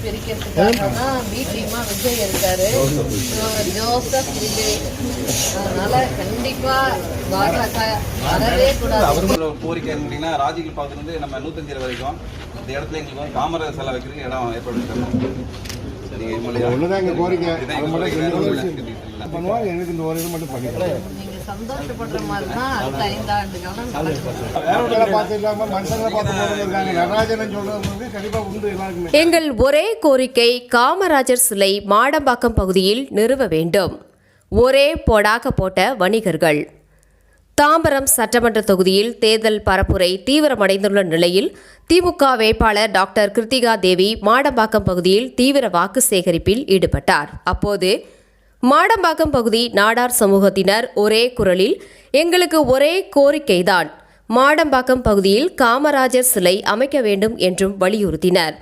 பிரிக்கிறதுக்காக தான் பி டீமா விஜய் இருக்காரு, ஜோசப் விஜய். அதனால கண்டிப்பா பாஜக வரவே கூடாது. கோரிக்கை என்னன்னா ராஜகில் பார்க்கறது நம்ம 105 வரைக்கும் இந்த இடத்துல எங்களுக்கு வந்து காமராஜர் சிலை வைக்கிறதுக்கு இடம் ஏற்படுத்தி சந்தோஷப்படுற மாதிரி தான் அடுத்த 5 ஆண்டு காலம் எங்கள் ஒரே கோரிக்கை காமராஜர் சிலை மாடம்பாக்கம் பகுதியில் நிறுவ வேண்டும். ஒரே போடாக போட்ட வணிகர்கள். தாம்பரம் சட்டமன்ற தொகுதியில் தேர்தல் பரப்புரை தீவிரமடைந்துள்ள நிலையில் திமுக வேட்பாளர் டாக்டர் கிருத்திகா தேவி மாடம்பாக்கம் பகுதியில் தீவிர வாக்கு சேகரிப்பில் ஈடுபட்டார். அப்போது மாடம்பாக்கம் பகுதி நாடார் சமூகத்தினர் ஒரே குரலில் எங்களுக்கு ஒரே கோரிக்கைதான், மாடம்பாக்கம் பகுதியில் காமராஜர் சிலை அமைக்க வேண்டும் என்றும் வலியுறுத்தினர்.